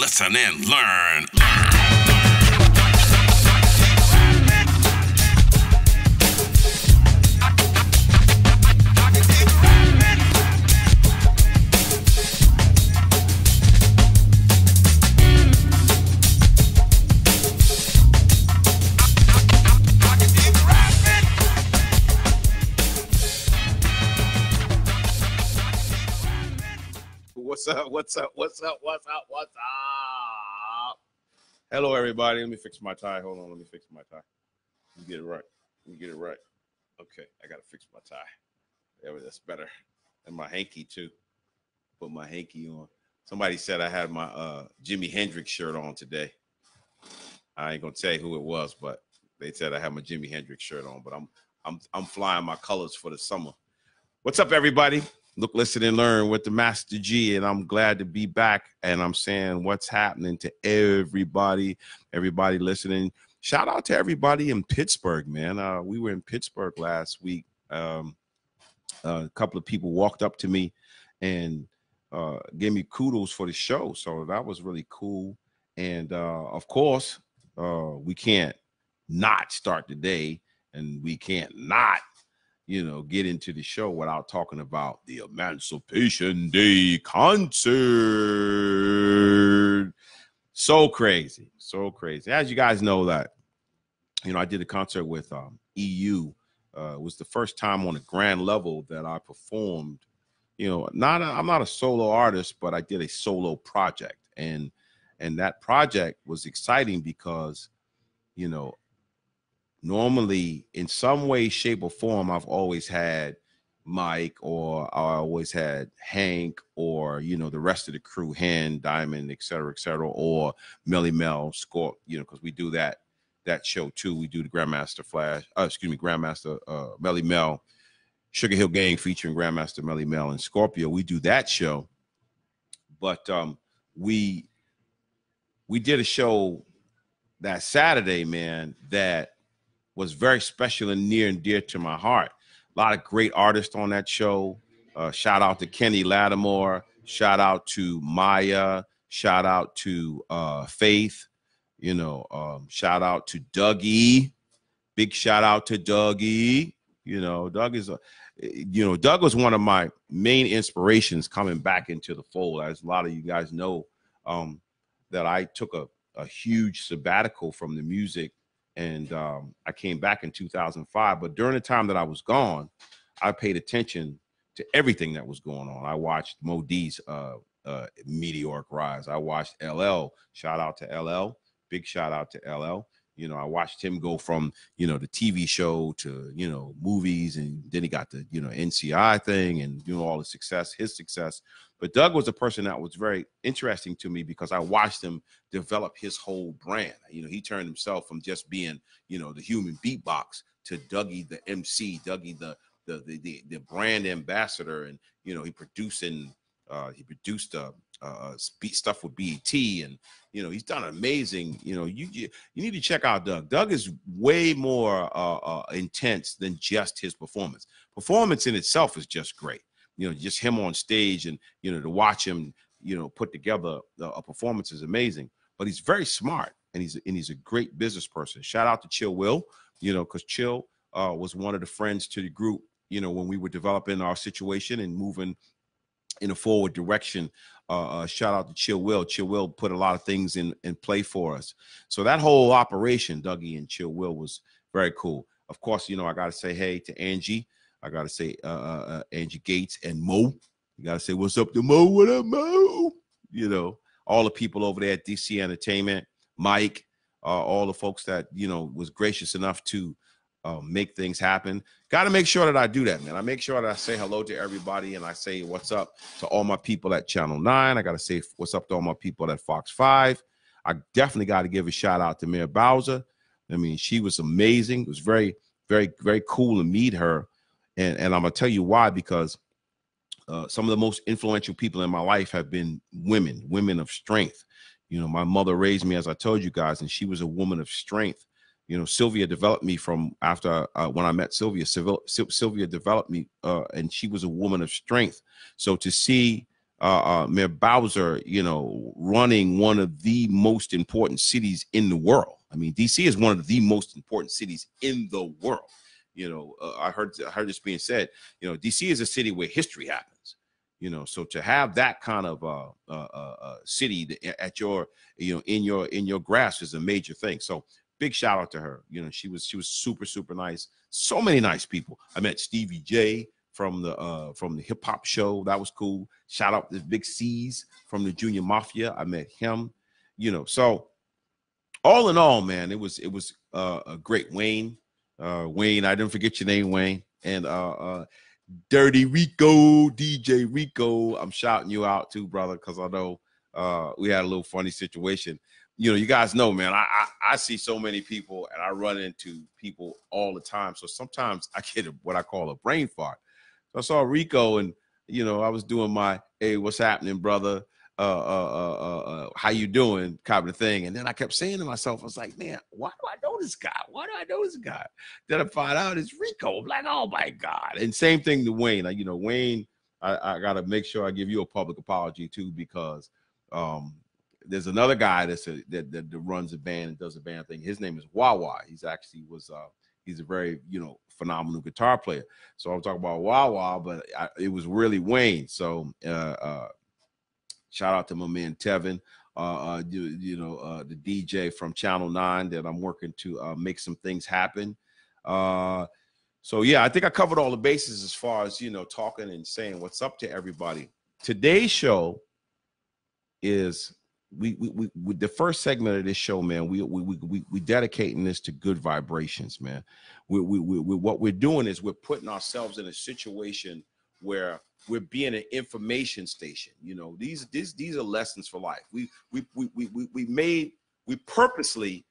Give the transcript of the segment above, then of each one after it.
listen and learn. What's up? Hello, everybody. Let me fix my tie. Hold on. Let me fix my tie. Let me get it right. Okay. I got to fix my tie. That's better. And my hanky, too. Put my hanky on. Somebody said I had my Jimi Hendrix shirt on today. I ain't going to tell you who it was, but they said I had my Jimi Hendrix shirt on. But I'm flying my colors for the summer. What's up, everybody? Look, listen, and learn with the Master G, and I'm glad to be back. And I'm saying what's happening to everybody listening. Shout out to everybody in Pittsburgh, man. We were in Pittsburgh last week. A couple of people walked up to me and gave me kudos for the show. So that was really cool. And of course, we can't not start the day, and we can't not get into the show without talking about the Emancipation Day concert. So crazy. As you guys know that, I did a concert with EU. It was the first time on a grand level that I performed. I'm not a solo artist, but I did a solo project. And that project was exciting because, normally, in some way, shape, or form, I've always had Mike, or I always had Hank, or the rest of the crew, Hen, Diamond, et cetera, or Melly Mel, Scorp, because we do that show too. We do the Grandmaster Melly Mel, Sugar Hill Gang featuring Grandmaster Melly Mel and Scorpio. We do that show, but we did a show that Saturday, man, that was very special and near and dear to my heart. A lot of great artists on that show. Shout out to Kenny Lattimore. Shout out to Maya. Shout out to Faith. Shout out to Dougie. Big shout out to Dougie. Doug was one of my main inspirations coming back into the fold. As a lot of you guys know, that I took a huge sabbatical from the music. And I came back in 2005. But during the time that I was gone, I paid attention to everything that was going on. I watched Mo D's meteoric rise. I watched LL. Shout out to LL. Big shout out to LL. I watched him go from, the TV show to, movies. And then he got the, NCI thing and, all his success. But Doug was a person that was very interesting to me because I watched him develop his whole brand. He turned himself from just being, the human beatbox to Dougie the MC, Dougie the brand ambassador, and he produced stuff with BET, and he's done amazing. You need to check out Doug. Doug is way more intense than just his performance. Performance in itself is just great. Just him on stage and, to watch him, put together a performance is amazing. But he's very smart, and he's a great business person. Shout out to Chill Will, because Chill was one of the friends to the group, when we were developing our situation and moving in a forward direction. Shout out to Chill Will. Chill Will put a lot of things in play for us. So that whole operation, Dougie and Chill Will, was very cool. Of course, I got to say hey to Angie. I got to say Angie Gates and Mo. You got to say, what's up to Mo? What up, Mo? All the people over there at DC Entertainment, Mike, all the folks that, was gracious enough to make things happen. Got to make sure that I do that, man. I make sure that I say hello to everybody, and I say what's up to all my people at Channel 9. I got to say what's up to all my people at Fox 5. I definitely got to give a shout out to Mayor Bowser. I mean, she was amazing. It was very, very, very cool to meet her. And I'm going to tell you why, because some of the most influential people in my life have been women of strength. My mother raised me, as I told you guys, and she was a woman of strength. Sylvia developed me from after when I met Sylvia. Sylvia developed me, and she was a woman of strength. So to see Mayor Bowser, you know, running one of the most important cities in the world. I mean, DC is one of the most important cities in the world. You know, I heard this being said. You know, DC is a city where history happens. You know, so to have that kind of city at your, you know, in your grasp is a major thing. So big shout out to her. You know, she was super nice. So many nice people. I met Stevie J from the hip hop show. That was cool. Shout out to Big C's from the Junior Mafia. I met him. You know, so all in all, man, it was a great. Wayne, I didn't forget your name, Wayne, and Dirty Rico, DJ Rico. I'm shouting you out too, brother, because I know we had a little funny situation. You know, you guys know, man, I see so many people and I run into people all the time. So sometimes I get what I call a brain fart. So I saw Rico and, you know, I was doing my, hey, what's happening, brother? How you doing kind of thing. And then I kept saying to myself, I was like, man, why do I know this guy? Why do I know this guy? Then I find out it's Rico. I'm like, oh my God. And same thing to Wayne. You know, Wayne, I got to make sure I give you a public apology too, because there's another guy that runs a band and does a band thing. His name is Wawa. He's actually he's a very, you know, phenomenal guitar player. So I'm talking about Wawa, but it was really Wayne. So shout out to my man Tevin, the DJ from Channel 9 that I'm working to make some things happen. So yeah, I think I covered all the bases as far as, you know, talking and saying what's up to everybody. Today's show is the first segment of this show, man. We dedicating this to good vibrations, man. What we're doing is we're putting ourselves in a situation where we're being an information station. You know, these are lessons for life. We purposely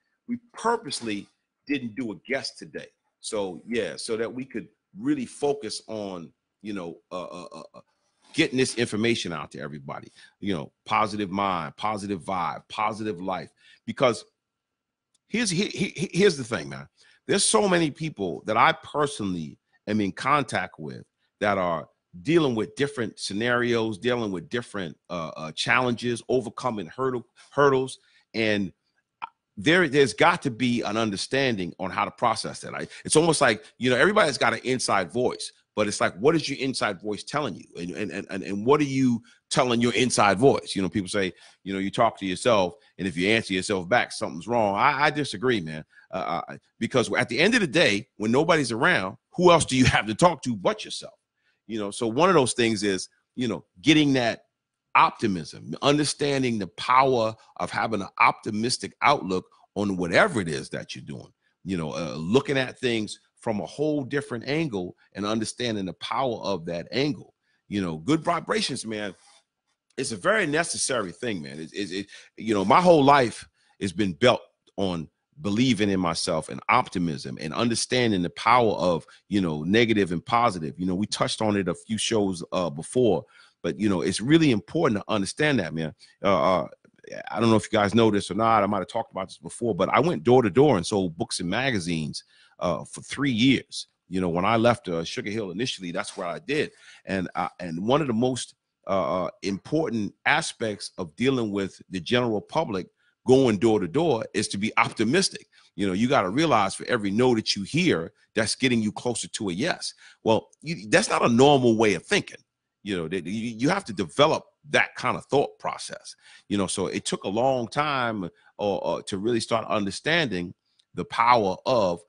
didn't do a guest today. So yeah, so that we could really focus on, you know, getting this information out to everybody. You know, positive mind, positive vibe, positive life. Because here's the thing, man. There's so many people that I personally am in contact with that are dealing with different scenarios, dealing with different challenges, overcoming hurdles, and there's got to be an understanding on how to process that. It's almost like, you know, everybody's got an inside voice, but it's like, what is your inside voice telling you? And what are you telling your inside voice? You know, people say, you know, you talk to yourself, and if you answer yourself back, something's wrong. I disagree, man. Because at the end of the day, when nobody's around, who else do you have to talk to but yourself? You know, so one of those things is, you know, getting that optimism, understanding the power of having an optimistic outlook on whatever it is that you're doing, you know, looking at things from a whole different angle and understanding the power of that angle. You know, good vibrations, man. It's a very necessary thing, man. You know, my whole life has been built on believing in myself and optimism and understanding the power of, you know, negative and positive. You know, we touched on it a few shows before, but, you know, it's really important to understand that, man. I don't know if you guys know this or not. I might have talked about this before, but I went door to door and sold books and magazines for 3 years. You know, when I left Sugar Hill initially, that's what I did. And one of the most important aspects of dealing with the general public going door to door is to be optimistic. You know, you got to realize for every no that you hear, that's getting you closer to a yes. Well, that's not a normal way of thinking. You know, you have to develop that kind of thought process. You know, so it took a long time to really start understanding the power of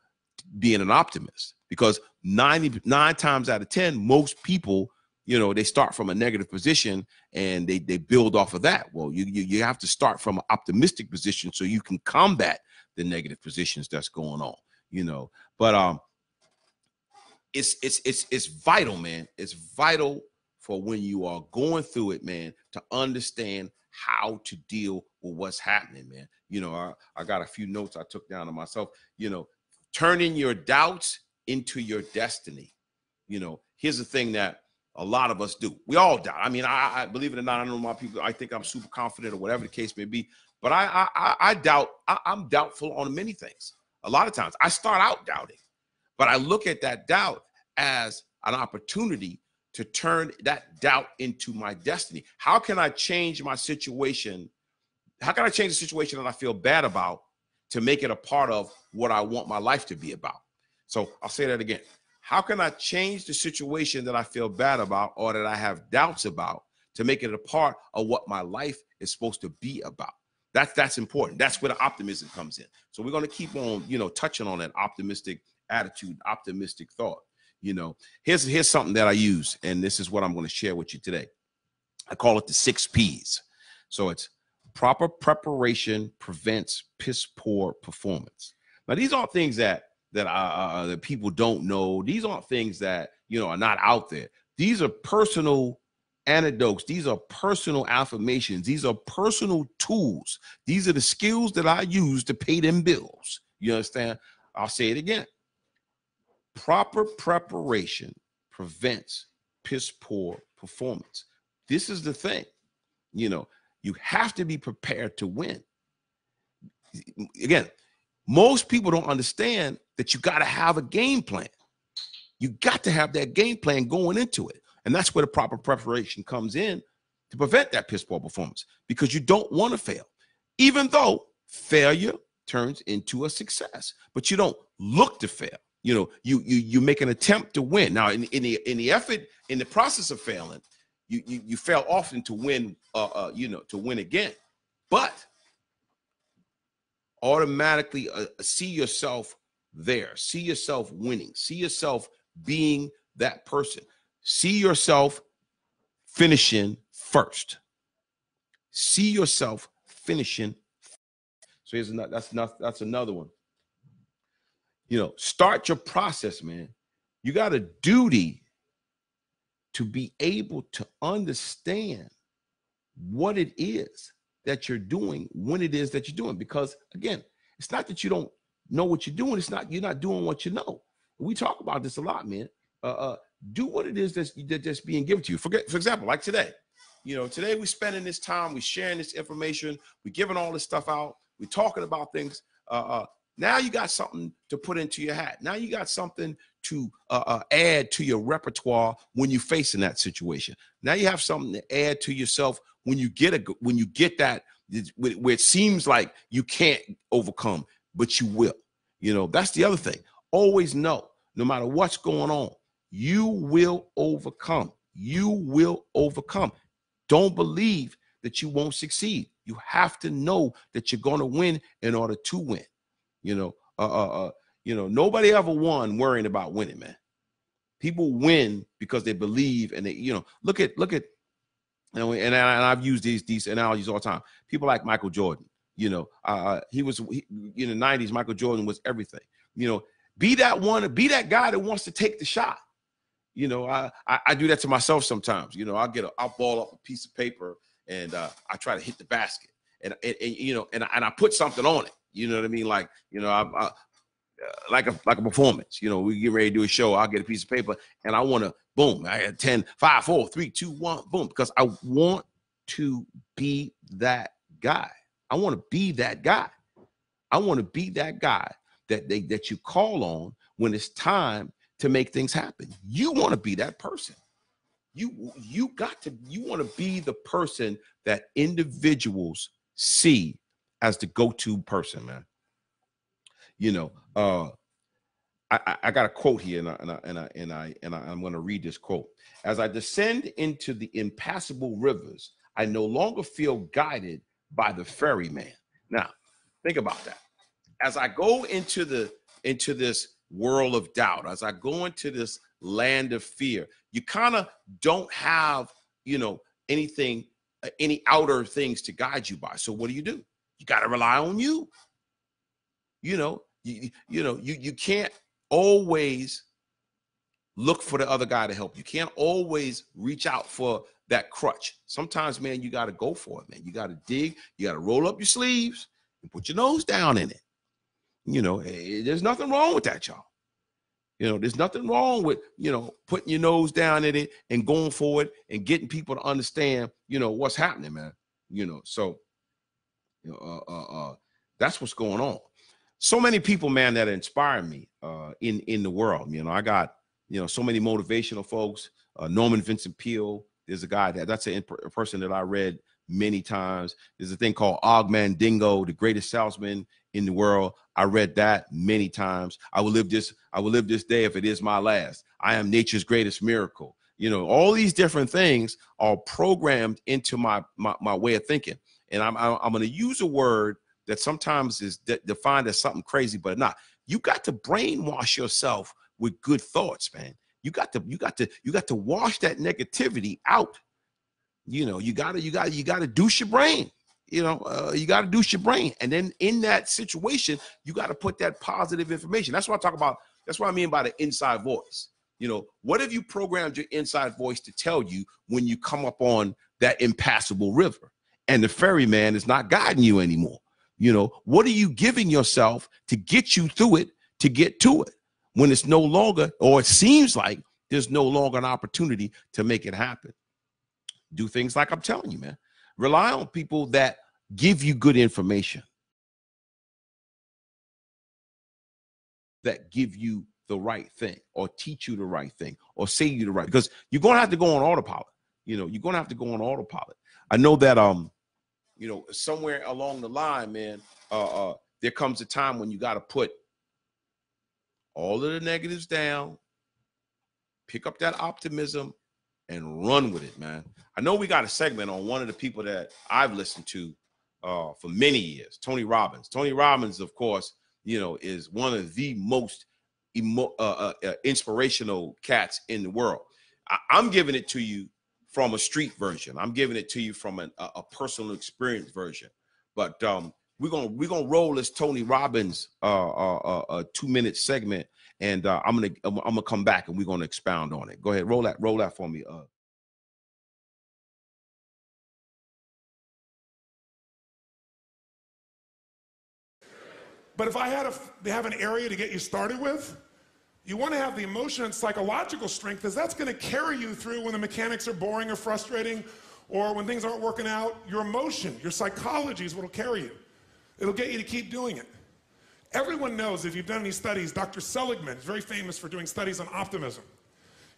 being an optimist, because 99 times out of 10, most people, you know, they start from a negative position and they build off of that. Well, you have to start from an optimistic position so you can combat the negative positions that's going on, you know. But it's vital, man. It's vital for when you are going through it, man, to understand how to deal with what's happening, man. You know, I got a few notes I took down to myself, you know, turning your doubts into your destiny. You know, here's the thing that a lot of us do. We all doubt. I mean, I believe it or not, I know my people, I think I'm super confident or whatever the case may be, but I doubt. I'm doubtful on many things. A lot of times I start out doubting, but I look at that doubt as an opportunity to turn that doubt into my destiny? How can I change my situation? How can I change the situation that I feel bad about to make it a part of what I want my life to be about? So I'll say that again. How can I change the situation that I feel bad about or that I have doubts about to make it a part of what my life is supposed to be about? That's important. That's where the optimism comes in. So we're going to keep on, touching on that optimistic attitude, optimistic thought. Here's something that I use, and this is what I'm going to share with you today. I call it the 6 P's. So it's proper preparation prevents piss poor performance. Now, these aren't things that people don't know. These aren't things that, are not out there. These are personal anecdotes. These are personal affirmations. These are personal tools. These are the skills that I use to pay them bills. You understand? I'll say it again. Proper preparation prevents piss poor performance. This is the thing. You have to be prepared to win. Again, most people don't understand that you got to have a game plan. You got to have that game plan going into it. And that's where the proper preparation comes in to prevent that piss poor performance, because you don't want to fail, even though failure turns into a success, but you don't look to fail. You make an attempt to win. Now, in the effort, in the process of failing, you fail often to win, to win again, but automatically see yourself there, see yourself winning, see yourself being that person, see yourself finishing first, see yourself finishing. So that's another one. Start your process, man. You got a duty to be able to understand what it is that you're doing when it is that you're doing. Because again, it's not that you don't know what you're doing. It's not you're not doing what you know. We talk about this a lot, man. Do what it is that's being given to you. For example, like today. Today we're spending this time, we're sharing this information, we're giving all this stuff out, we're talking about things. Now you got something to put into your hat. Now you got something to add to your repertoire when you're facing that situation. Now you have something to add to yourself when you get that where it seems like you can't overcome, but you will. That's the other thing. Always know, no matter what's going on, you will overcome. You will overcome. Don't believe that you won't succeed. You have to know that you're going to win in order to win. Nobody ever won worrying about winning, man. People win because they believe, and they, look at, and I've used these analogies all the time. People like Michael Jordan, he was in the 90s, Michael Jordan was everything. Be that guy that wants to take the shot. I do that to myself sometimes. I'll ball up a piece of paper and I try to hit the basket, and I put something on it. You know what I mean? Like, like a performance. We get ready to do a show. I'll get a piece of paper and I want to, boom, I had 10, 5, 4, 3, 2, 1, boom, because I want to be that guy. I want to be that guy. I want to be that guy that you call on when it's time to make things happen. You want to be that person. You want to be the person that individuals see as the go-to person, man. I got a quote here, and I'm going to read this quote. As I descend into the impassable rivers, I no longer feel guided by the ferryman. Now, think about that. As I go into this world of doubt, as I go into this land of fear, you kind of don't have, anything, any outer things to guide you by. So what do? You got to rely on you. You can't always look for the other guy to help. You can't always reach out for that crutch. Sometimes, man, you got to go for it, man. You got to dig. You got to roll up your sleeves and put your nose down in it. There's nothing wrong with that, y'all. There's nothing wrong with, putting your nose down in it and going forward and getting people to understand, what's happening, man. So that's what's going on. So many people, man, that inspire me in the world. I got, so many motivational folks. Norman Vincent Peale. There's a guy that's a person that I read many times. There's a thing called Og Mandingo, the greatest salesman in the world. I read that many times. I will live this day if it is my last. I am nature's greatest miracle. You know, all these different things are programmed into my way of thinking. And I'm going to use a word that sometimes is defined as something crazy, but not. You got to brainwash yourself with good thoughts, man. You got to wash that negativity out. You know, you got to douche your brain. You know, you got to douche your brain. And then in that situation, you got to put that positive information. That's what I talk about. That's what I mean by the inside voice. You know, what have you programmed your inside voice to tell you when you come up on that impassable river and the ferryman is not guiding you anymore? You know, what are you giving yourself to get you through it, to get to it, when it's no longer, or it seems like there's no longer an opportunity to make it happen? Do things like I'm telling you, man. Rely on people that give you good information, that give you the right thing, or teach you the right thing, or say you the right, because you're going to have to go on autopilot. You know, you're going to have to go on autopilot. I know that, you know, somewhere along the line, man, there comes a time when you got to put all of the negatives down, pick up that optimism, and run with it, man. I know we got a segment on one of the people that I've listened to for many years, Tony Robbins. Tony Robbins, of course, you know, is one of the most inspirational cats in the world. I'm giving it to you from a street version. I'm giving it to you from a personal experience version. But we're gonna roll this Tony Robbins 2-minute segment, and I'm gonna come back and we're gonna expound on it. Go ahead, roll that for me. But if I had to have an area to get you started with, you want to have the emotion and psychological strength, because that's going to carry you through when the mechanics are boring or frustrating, or when things aren't working out. Your emotion, your psychology is what will carry you. It'll get you to keep doing it. Everyone knows, if you've done any studies, Dr. Seligman is very famous for doing studies on optimism.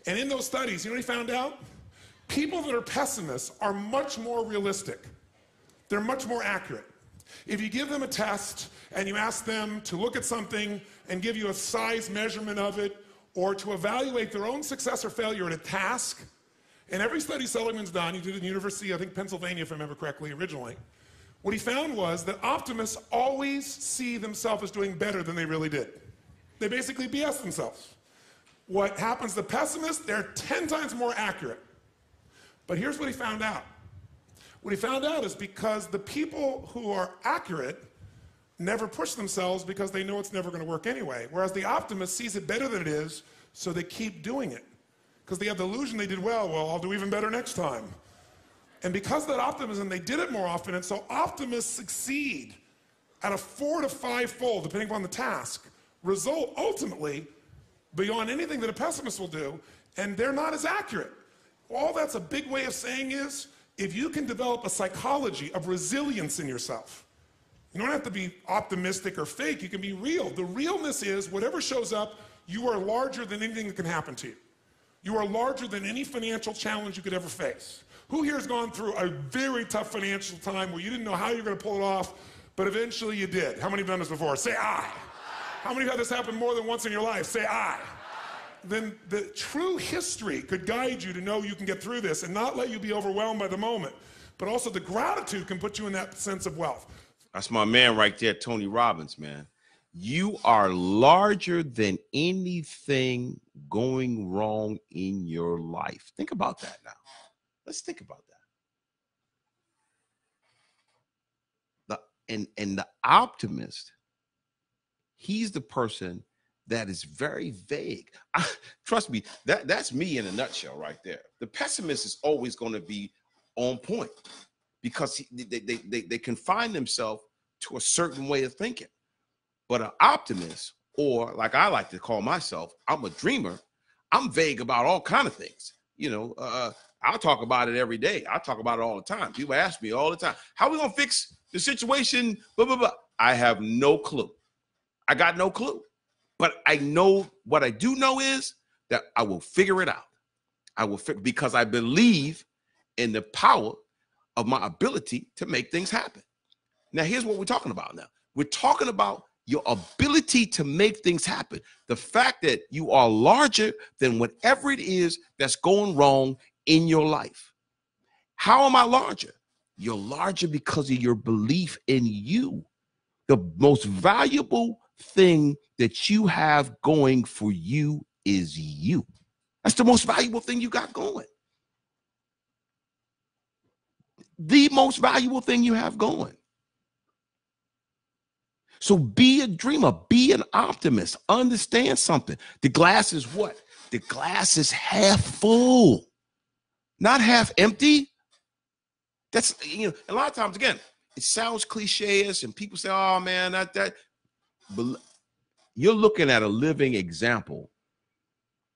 And in those studies, you know what he found out? People that are pessimists are much more realistic. They're much more accurate. If you give them a test and you ask them to look at something and give you a size measurement of it, or to evaluate their own success or failure at a task, in every study Seligman's done, he did it in University, I think Pennsylvania, if I remember correctly, originally, what he found was that optimists always see themselves as doing better than they really did. They basically BS themselves. What happens to pessimists, they're 10 times more accurate. But here's what he found out. What he found out is because the people who are accurate never push themselves because they know it's never going to work anyway. Whereas the optimist sees it better than it is, so they keep doing it. Because they have the illusion they did well, I'll do even better next time. And because of that optimism, they did it more often, and so optimists succeed at a 4 to 5-fold, depending upon the task, result ultimately beyond anything that a pessimist will do, and they're not as accurate. All that's a big way of saying is, if you can develop a psychology of resilience in yourself, you don't have to be optimistic or fake, you can be real. The realness is, whatever shows up, you are larger than anything that can happen to you. You are larger than any financial challenge you could ever face. Who here has gone through a very tough financial time where you didn't know how you're going to pull it off, but eventually you did? How many have done this before? Say aye. How many have had this happen more than once in your life? Say aye. Then the true history could guide you to know you can get through this and not let you be overwhelmed by the moment. But also the gratitude can put you in that sense of wealth. That's my man right there, Tony Robbins, man. You are larger than anything going wrong in your life. Think about that now. Let's think about that. And the optimist, he's the person that is very vague. Trust me, that's me in a nutshell right there. The pessimist is always going to be on point because they confine themselves to a certain way of thinking. But an optimist, or like I like to call myself, I'm a dreamer. I'm vague about all kinds of things. You know, I'll talk about it every day. I talk about it all the time. People ask me all the time, how are we going to fix the situation? Blah, blah, blah. I have no clue. I got no clue. But I know, what I do know is that I will figure it out. I will fix because I believe in the power of my ability to make things happen. Now, here's what we're talking about now. We're talking about your ability to make things happen. The fact that you are larger than whatever it is that's going wrong in your life. How am I larger? You're larger because of your belief in you. The most valuable thing that you have going for you is you. That's the most valuable thing you got going. The most valuable thing you have going. So be a dreamer, be an optimist, understand something. The glass is what? The glass is half full, not half empty. That's, a lot of times, again, it sounds cliche-ish and people say, oh man, that. But you're looking at a living example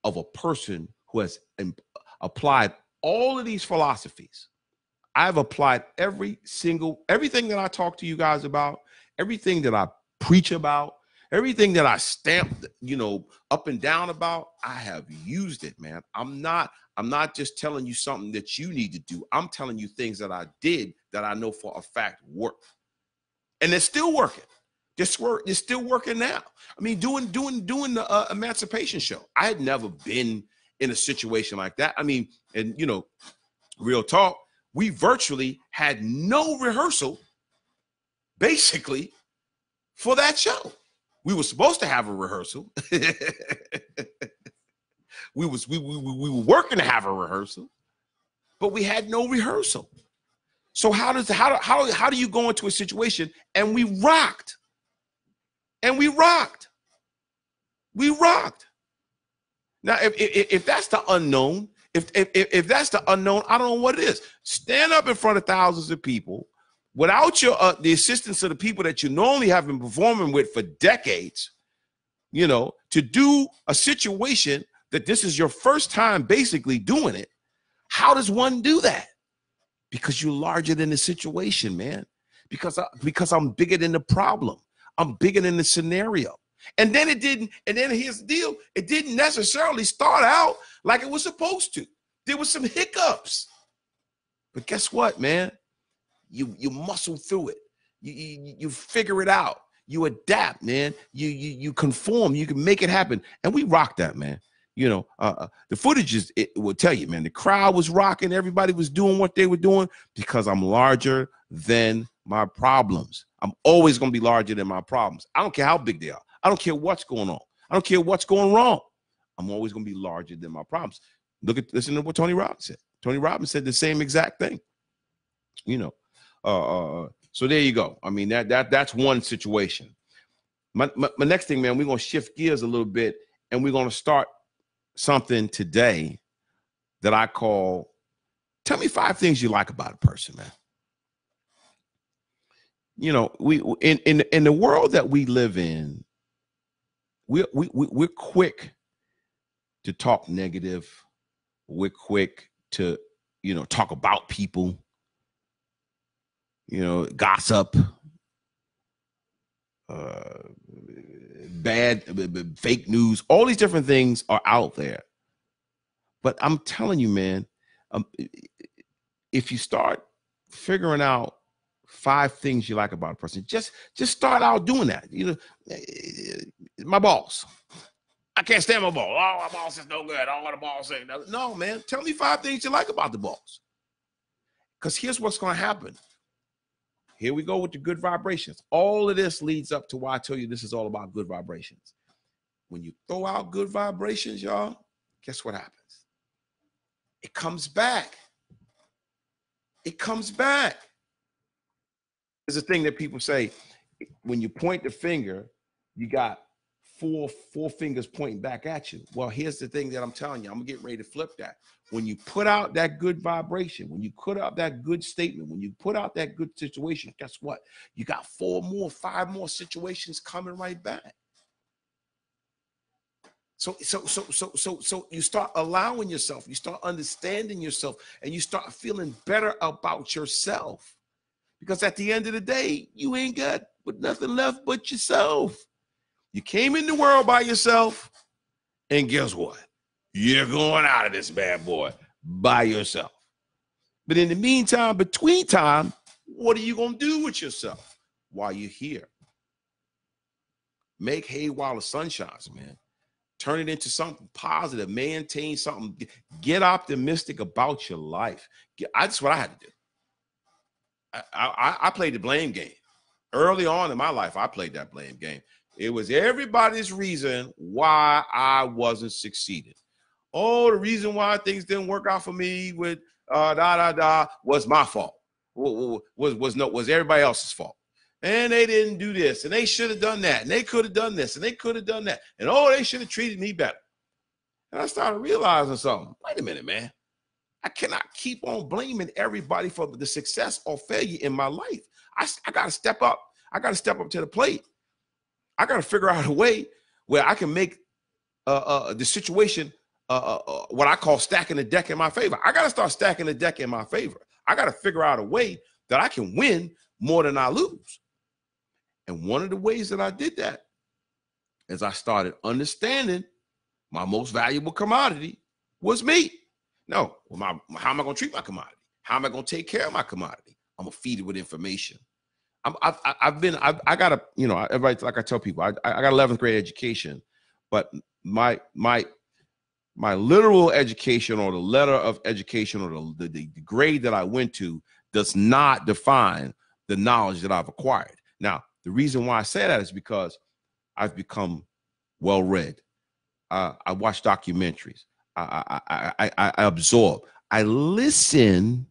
of a person who has applied all of these philosophies. I've applied everything that I talk to you guys about, everything that I preach about, everything that I stamp, up and down about, I have used it, man. I'm not just telling you something that you need to do. I'm telling you things that I did that I know for a fact work. And they're still working. It's still working now. I mean, doing the Emancipation show. I had never been in a situation like that. I mean, and real talk, we virtually had no rehearsal, basically, for that show. We were supposed to have a rehearsal. we were working to have a rehearsal, but we had no rehearsal. So how do you go into a situation? And we rocked. And we rocked. We rocked. Now, if that's the unknown, if that's the unknown, I don't know what it is. Stand up in front of thousands of people without the assistance of the people that you normally have been performing with for decades, to do a situation that this is your first time basically doing it. How does one do that? Because you're larger than the situation, man. Because I'm bigger than the problem. I'm bigger than the scenario. And then here's the deal. It didn't necessarily start out like it was supposed to. There was some hiccups. But guess what, man? You muscle through it. You figure it out. You adapt, man. You conform. You can make it happen. And we rocked that, man. The footage it will tell you, man, the crowd was rocking. Everybody was doing what they were doing because I'm larger than my problems. I'm always going to be larger than my problems. I don't care how big they are. I don't care what's going on. I don't care what's going wrong. I'm always going to be larger than my problems. Listen to what Tony Robbins said. Tony Robbins said the same exact thing. So there you go. I mean, that's one situation. My next thing, man, we're going to shift gears a little bit, and we're going to start something today that I call, tell me 5 things you like about a person, man. We in the world that we live in, we're quick to talk negative. We're quick to, talk about people, gossip, bad, fake news, all these different things are out there. But I'm telling you, man, if you start figuring out 5 things you like about a person, just start out doing that. My boss. I can't stand my boss. Oh, my boss is no good. I don't want a boss. No, man. Tell me 5 things you like about the boss. Because here's what's going to happen. Here we go with the good vibrations. All of this leads up to why I tell you this is all about good vibrations. When you throw out good vibrations, y'all, guess what happens? It comes back. It comes back. There's a thing that people say, when you point the finger, you got four fingers pointing back at you. Well, here's the thing that I'm telling you. I'm going to get ready to flip that. When you put out that good vibration, when you put out that good statement, when you put out that good situation, guess what? You got 5 more situations coming right back. So you start allowing yourself, you start understanding yourself, and you start feeling better about yourself. Because at the end of the day, you ain't got nothing left but yourself. You came in the world by yourself, and guess what? You're going out of this bad boy by yourself. But in the meantime, between time, what are you going to do with yourself while you're here? Make hay while the sun shines, man. Turn it into something positive. Maintain something. Get optimistic about your life. That's what I had to do. I played the blame game. Early on in my life, I played that blame game. It was everybody's reason why I wasn't succeeding. Oh, the reason why things didn't work out for me with was my fault. Was everybody else's fault. And they didn't do this, and they should have done that, and they could have done this, and they could have done that, and oh, they should have treated me better. And I started realizing something. Wait a minute, man. I cannot keep on blaming everybody for the success or failure in my life. I got to step up. I got to step up to the plate. I got to figure out a way where I can make the situation what I call stacking the deck in my favor. I got to start stacking the deck in my favor. I got to figure out a way that I can win more than I lose. And one of the ways that I did that is I started understanding my most valuable commodity was me. No, how am I going to treat my commodity? How am I going to take care of my commodity? I'm going to feed it with information. I got a, everybody, like I tell people, I got 11th grade education, but my literal education or the letter of education or the grade that I went to does not define the knowledge that I've acquired. Now, the reason why I say that is because I've become well-read. I watch documentaries. I absorb. I listen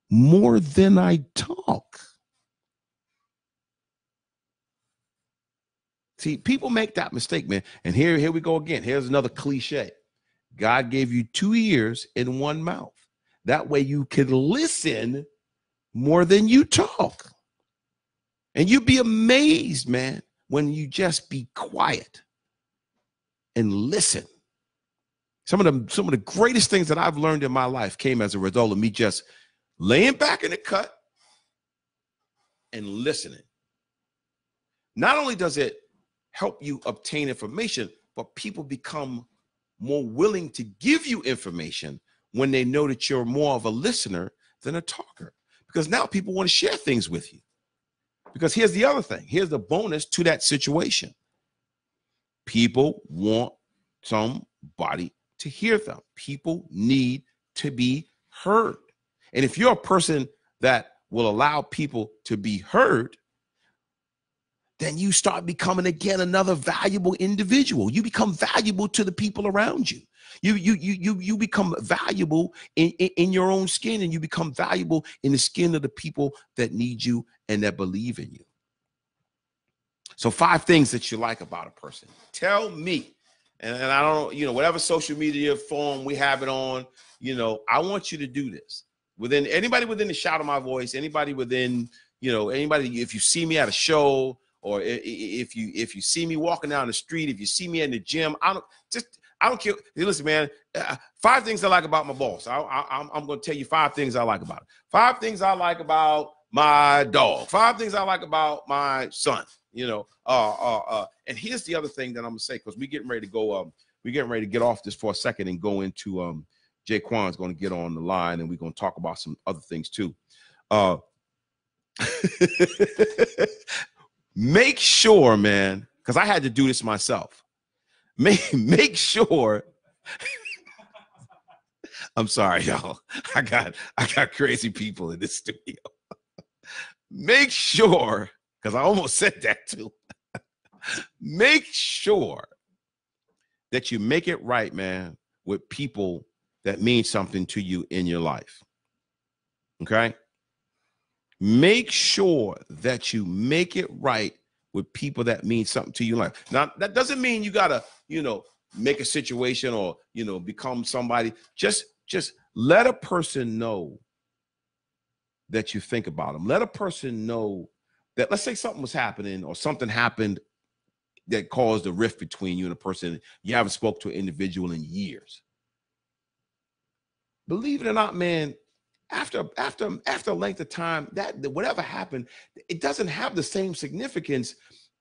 more than I talk. See, people make that mistake, man. And here we go again. Here's another cliche. God gave you 2 ears and 1 mouth. That way you can listen more than you talk. And you'd be amazed, man, when you just be quiet and listen. Some of the greatest things that I've learned in my life came as a result of me just laying back in the cut and listening. Not only does it help you obtain information, but people become more willing to give you information when they know that you're more of a listener than a talker. Because now people want to share things with you. Because here's the other thing. Here's the bonus to that situation. People want somebody to hear them. People need to be heard. And if you're a person that will allow people to be heard, then you start becoming, again, another valuable individual. You become valuable to the people around you. You become valuable in your own skin, and you become valuable in the skin of the people that need you and that believe in you. So 5 things that you like about a person. Tell me. And I don't, whatever social media form we have it on, I want you to do this. Anybody within the shout of my voice, anybody within, anybody, if you see me at a show, or if you see me walking down the street, if you see me in the gym, I don't care. Listen, man, 5 things I like about my boss. I'm going to tell you 5 things I like about it. 5 things I like about my dog. 5 things I like about my son. And here's the other thing that I'm gonna say, because we're getting ready to go. We're getting ready to get off this for a second and go into Jaquan's going to get on the line, and we're going to talk about some other things too. Make sure, man, because I had to do this myself. Make sure. I'm sorry, y'all. I got crazy people in this studio. Make sure, because I almost said that too. Make sure that you make it right, man, with people that mean something to you in your life. Okay? Make sure that you make it right with people that mean something to you in life. Now, that doesn't mean you got to, make a situation or, become somebody. Just let a person know that you think about them. Let a person know that, let's say something was happening or something happened that caused a rift between you and a person. You haven't spoke to an individual in years. Believe it or not, man, after a length of time, that whatever happened, it doesn't have the same significance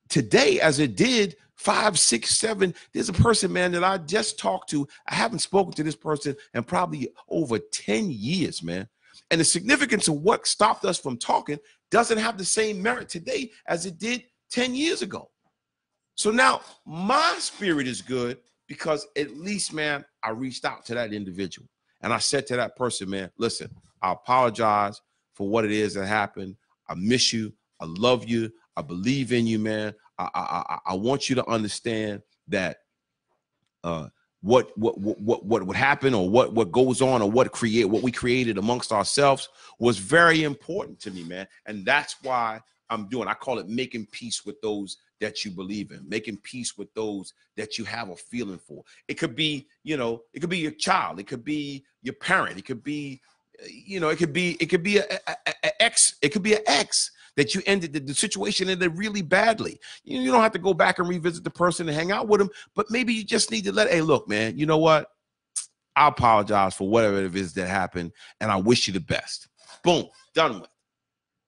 today as it did 5, 6, 7. There's a person, man, that I just talked to. I haven't spoken to this person in probably over 10 years, man. And the significance of what stopped us from talking doesn't have the same merit today as it did 10 years ago. So now my spirit is good because at least, man, I reached out to that individual and I said to that person, man, listen, I apologize for what it is that happened. I miss you. I love you. I believe in you, man. I want you to understand that what would happen or what goes on or what we created amongst ourselves was very important to me, man. And that's why I call it making peace with those that you believe in, making peace with those that you have a feeling for. It could be, it could be your child, it could be your parent, it could be, it could be an ex that you ended the situation ended really badly. You don't have to go back and revisit the person and hang out with them, but maybe you just need to hey, look, man, you know what? I apologize for whatever it is that happened, and I wish you the best. Boom, done with.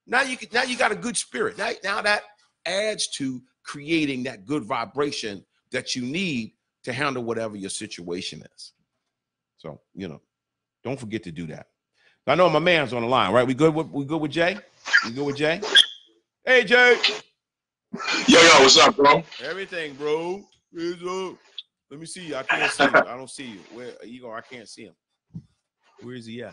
Now you got a good spirit. Now that adds to creating that good vibration that you need to handle whatever your situation is. So, don't forget to do that. I know my man's on the line, right? We good with Jay? You good with Jay? Hey, Jay. Yo, what's up, bro? Everything, bro. Let me see you. I can't see you. I don't see you. Where are you going? I can't see him. Where is he at?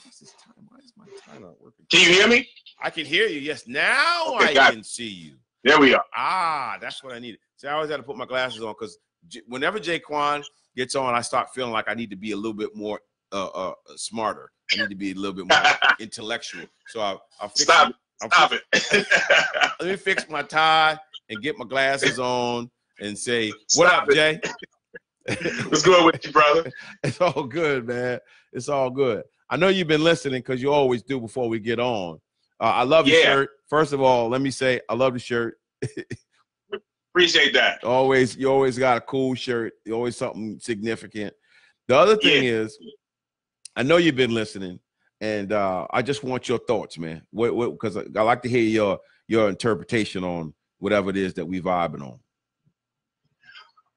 What's this time? Why is my time not working? Can you hear me? I can hear you. Yes, now okay, I can see you. There we are. Ah, that's what I needed. See, I always had to put my glasses on because whenever Jaquan gets on, I start feeling like I need to be a little bit more smarter. I need to be a little bit more intellectual. So I'll fix Stop it. Let me fix my tie and get my glasses on and say, what up, Jay? What's good with you, brother? It's all good, man. It's all good. I know you've been listening because you always do before we get on. I love your shirt. First of all, let me say I love the shirt. Appreciate that. You always got a cool shirt. You always something significant. The other thing is, I know you've been listening, and I just want your thoughts, man. Because I like to hear your interpretation on whatever it is that we vibing on.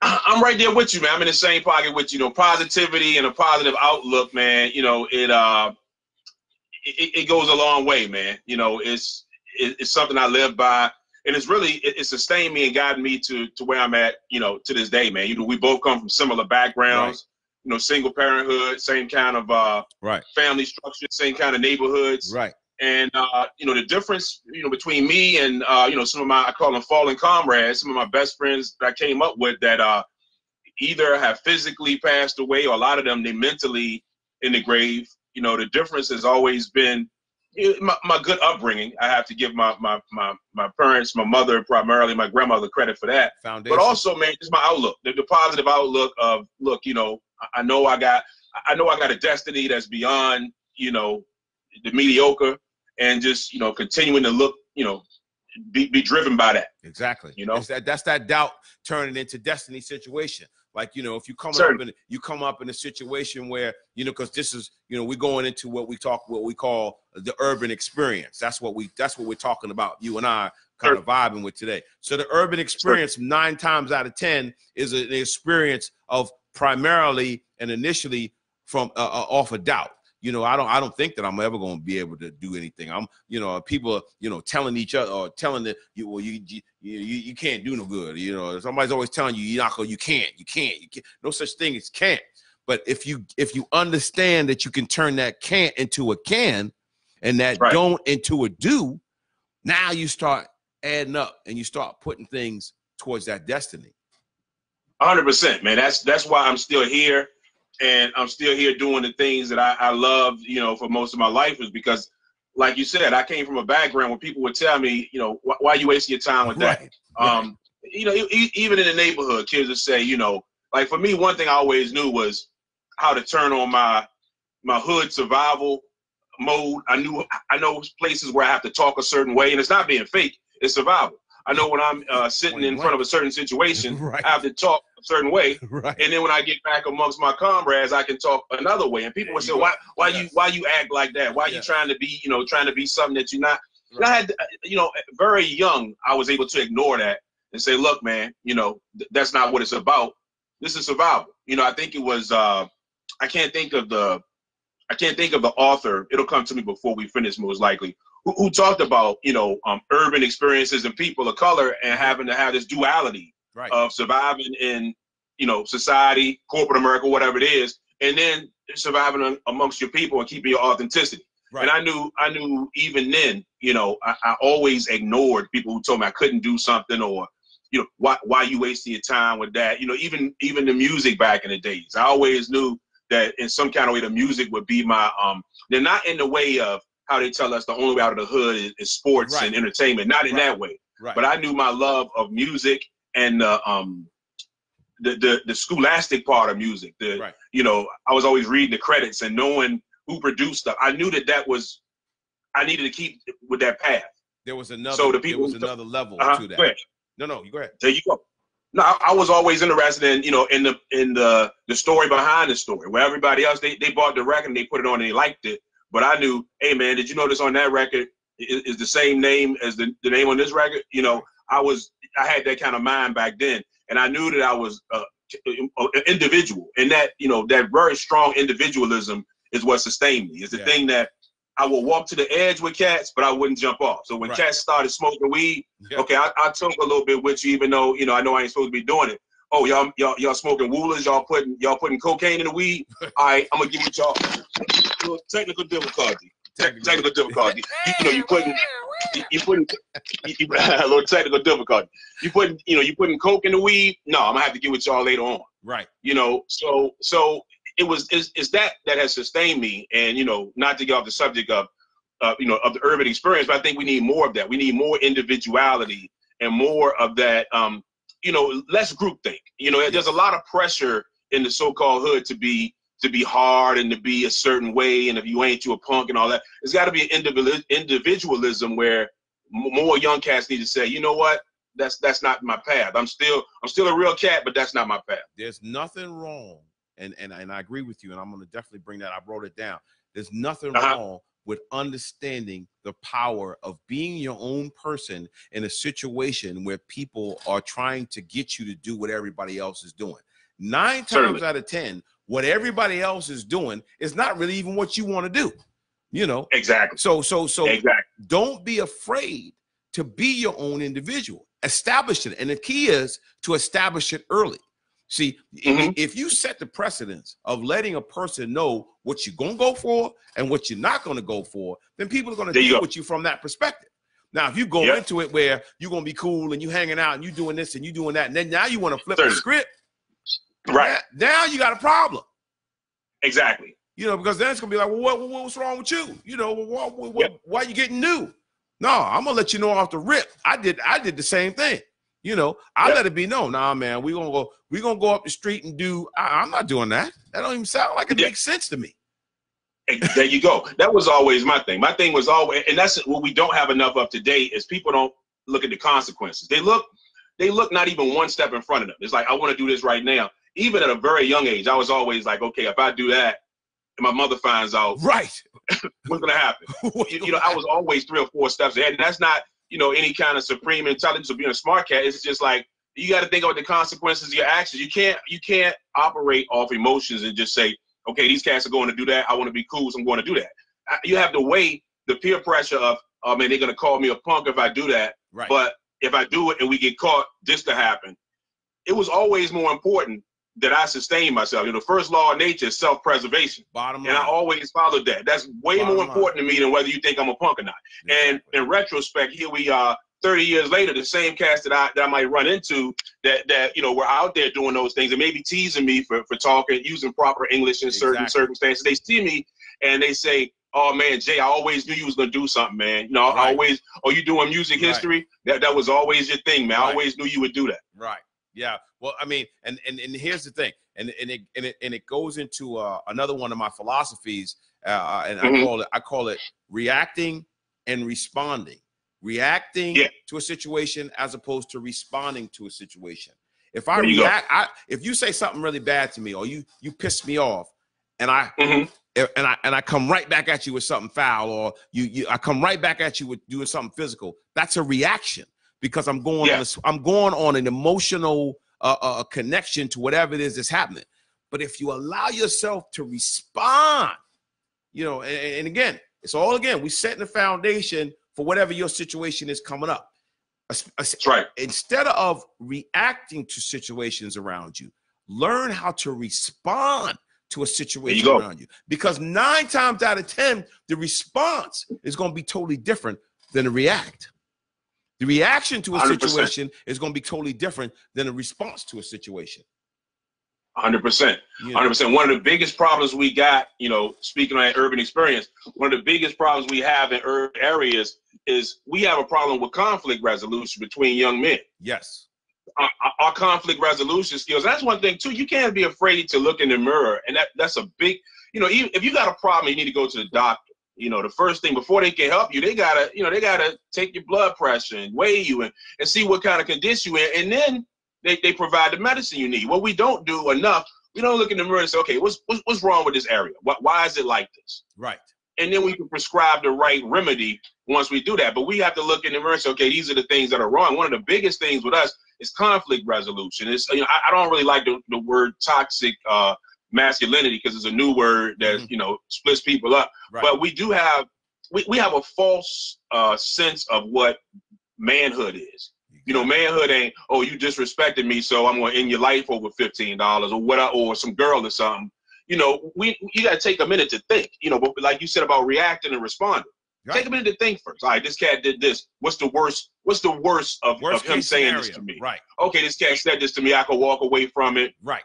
I'm right there with you, man. I'm in the same pocket with you. Positivity and a positive outlook, man. It goes a long way, man. It's something I live by, and it sustained me and guided me to where I'm at, to this day, man. We both come from similar backgrounds, right. Single parenthood, same kind of right. family structure, same kind of neighborhoods, right. And the difference, between me and some of my, I call them fallen comrades, some of my best friends that I came up with that either have physically passed away, or a lot of them they mentally in the grave. The difference has always been my good upbringing. I have to give my parents, my mother, primarily my grandmother, credit for that. Foundation. But also, man, just my outlook, the positive outlook of, look, I know I got a destiny that's beyond, the mediocre, and just, continuing to look, be driven by that. Exactly. That's that doubt turning into destiny situation. Like, if you come up in a situation where, because this is, we're going into what we call the urban experience. That's what we're talking about. You and I kind of vibing with today. So the urban experience 9 times out of 10 is an experience of primarily and initially from off of doubt. I don't think that I'm ever going to be able to do anything. People, telling each other or telling that you can't do no good. Somebody's always telling you you can't. No such thing as can't. But if you understand that you can turn that can't into a can, and that right. don't into a do, now you start adding up and you start putting things towards that destiny. 100%, man. That's why I'm still here. And I'm still here doing the things that I love, for most of my life, is because, like you said, I came from a background where people would tell me, why are you wasting your time with that? Right. Even in the neighborhood, kids would say, like for me, one thing I always knew was how to turn on my hood survival mode. I know places where I have to talk a certain way, and it's not being fake, it's survival. I know when I'm sitting in front of a certain situation, right. I have to talk a certain way, right. And then when I get back amongst my comrades, I can talk another way. And people would say, "Why you act like that? Why you trying to be something that you're not?" Right. And I had, very young, I was able to ignore that and say, look, man, you know, that's not what it's about. This is survival. You know, I think it was I can't think of the author. It'll come to me before we finish, most likely, who talked about, you know, urban experiences and people of color and having to have this duality of surviving in, you know, society, corporate America, whatever it is, and then surviving amongst your people and keeping your authenticity. Right. And I knew even then, you know, I always ignored people who told me I couldn't do something, or, you know, why you wasting your time with that? You know, even the music back in the days, I always knew that in some kind of way the music would be my they're not in the way of how they tell us the only way out of the hood is sports and entertainment, not in that way. Right. But I knew my love of music and the scholastic part of music. You know, I was always reading the credits and knowing who produced stuff. I knew that was, I needed to keep with that path. There was another another level to that. No, you go ahead. There you go. No, I was always interested in, you know, in the story behind the story, where everybody else, they bought the record and they put it on and they liked it. But I knew, hey man, did you notice on that record is the same name as the name on this record? You know, I had that kind of mind back then, and I knew that I was an individual, and that, you know, that very strong individualism is what sustained me. It's the thing that I will walk to the edge with cats, but I wouldn't jump off. So when cats started smoking weed, okay, I took a little bit with you, even though, you know, I know I ain't supposed to be doing it. Oh, y'all smoking woolers, y'all putting cocaine in the weed. All right, I'm gonna give it y'all technical difficulty. Technical difficulty. You know, you putting a little technical difficulty. You putting coke in the weed. No, I'm gonna have to get with y'all later on. Right. You know, so it's that has sustained me. And, you know, not to get off the subject of you know, of the urban experience, but I think we need more of that. We need more individuality and more of that. You know, less groupthink. You know, there's a lot of pressure in the so-called hood to be hard and to be a certain way, and if you ain't, you a punk and all that. There's got to be an individualism where more young cats need to say, you know what, that's not my path. I'm still a real cat, but that's not my path. There's nothing wrong, and I agree with you, and I'm going to definitely bring that. I wrote it down. There's nothing wrong with understanding the power of being your own person in a situation where people are trying to get you to do what everybody else is doing. 9 times out of 10, what everybody else is doing is not really even what you want to do, you know? Exactly. So don't be afraid to be your own individual. Establish it. And the key is to establish it early. See, if you set the precedence of letting a person know what you're going to go for and what you're not going to go for, then people are going to deal with you from that perspective. Now, if you go into it where you're going to be cool and you hanging out and you doing this and you doing that, and then now you want to flip the script, right? Now you got a problem. Exactly. You know, because then it's going to be like, well, what's wrong with you? You know, why are you getting new? No, I'm going to let you know off the rip. I did the same thing. You know, I let it be known. Nah, man, we're gonna go up the street and do. I'm not doing that. That don't even sound like it makes sense to me. There you go. That was always my thing. My thing was always, and that's what we don't have enough of today, is people don't look at the consequences. They look not even one step in front of them. It's like, I want to do this right now. Even at a very young age, I was always like, okay, if I do that and my mother finds out, right, what's gonna happen? You know, I was always 3 or 4 steps ahead, and that's not, you know, any kind of supreme intelligence or being a smart cat. It's just like, you got to think about the consequences of your actions. You can't operate off emotions and just say, okay, these cats are going to do that. I want to be cool, so I'm going to do that. You have to weigh the peer pressure of, oh man, they're going to call me a punk if I do that. Right. But if I do it and we get caught, this to happen. It was always more important that I sustain myself. You know, the first law of nature is self-preservation. Bottom line. And I always followed that. That's way more important to me than whether you think I'm a punk or not. Exactly. And in retrospect, here we are 30 years later, the same cast that I might run into that you know, were out there doing those things and maybe teasing me for talking, using proper English in certain circumstances. They see me and they say, oh man, Jay, I always knew you was gonna do something, man. You know, I always, oh, you doing music history? That was always your thing, man. I always knew you would do that. Right. Yeah. Well, I mean, and here's the thing, and it goes into another one of my philosophies, and I call it reacting and responding. Reacting to a situation as opposed to responding to a situation. If I react, if you say something really bad to me or you piss me off, and I come right back at you with something foul, or I come right back at you with doing something physical, that's a reaction. because I'm going on an emotional connection to whatever it is that's happening. But if you allow yourself to respond, you know, and again, it's all we setting the foundation for whatever your situation is coming up. That's right. Instead of reacting to situations around you, learn how to respond to a situation around you. Because 9 times out of 10, the response is going to be totally different than the react. The reaction to a 100%. situation is going to be totally different than a response to a situation. 100%. 100%. One of the biggest problems we got, you know, speaking on that urban experience, one of the biggest problems we have in urban areas is we have a problem with conflict resolution between young men. Yes. Our conflict resolution skills. That's one thing too. You can't be afraid to look in the mirror, and that's a big, you know, even if you got a problem, you need to go to the doctor. You know, the first thing before they can help you, they gotta take your blood pressure and weigh you and see what kind of condition you're in, and then they provide the medicine you need. What we don't do enough, we don't look in the mirror and say, okay, what's wrong with this area? Why is it like this? Right. And then we can prescribe the right remedy once we do that. But we have to look in the mirror and say, okay, these are the things that are wrong. One of the biggest things with us is conflict resolution. It's, you know, I don't really like the word toxic masculinity because it's a new word that, you know, splits people up. Right. But we do have, we have a false sense of what manhood is. You know, manhood ain't, oh, you disrespected me, so I'm going to end your life over $15 or what, or some girl or something. You know, you got to take a minute to think, you know, but like you said about reacting and responding, right. Take a minute to think first. All right, this cat did this. What's the worst of him saying this to me? Right. Okay, this cat said this to me. I could walk away from it. Right.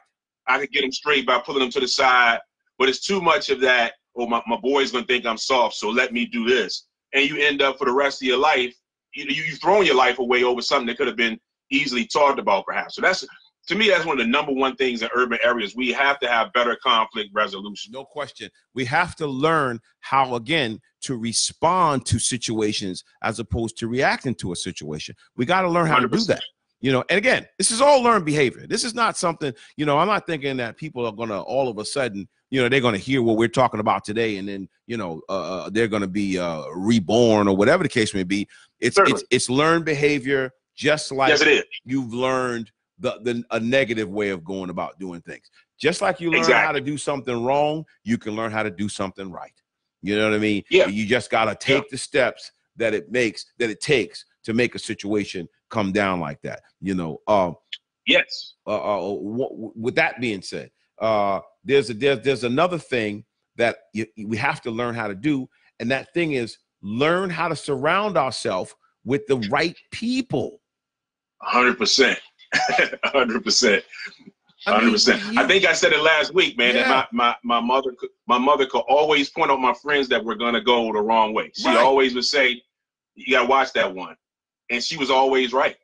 I could get him straight by pulling him to the side, but it's too much of that. Oh, my boy's going to think I'm soft, so let me do this. And you end up for the rest of your life, you've thrown your life away over something that could have been easily talked about perhaps. So that's, to me, that's one of the #1 things in urban areas. We have to have better conflict resolution. No question. We have to learn how, again, to respond to situations as opposed to reacting to a situation. We got to learn how 100%. To do that. You know, and again, this is all learned behavior. This is not something, you know, I'm not thinking that people are going to all of a sudden, you know, they're going to hear what we're talking about today and then, you know, they're going to be reborn or whatever the case may be. It's learned behavior, just like yes, it is. You've learned a negative way of going about doing things. Just like you learn how to do something wrong, you can learn how to do something right. You know what I mean? Yeah. You just got to take the steps that it takes to make a situation come down like that. You know. Yes. With that being said, there's another thing that we have to learn how to do, and that thing is learn how to surround ourselves with the right people. 100%. 100%. 100%. I think I said it last week, man. Yeah. That my mother could always point out my friends that were gonna go the wrong way. She always would say, "You gotta watch that one," and she was always right.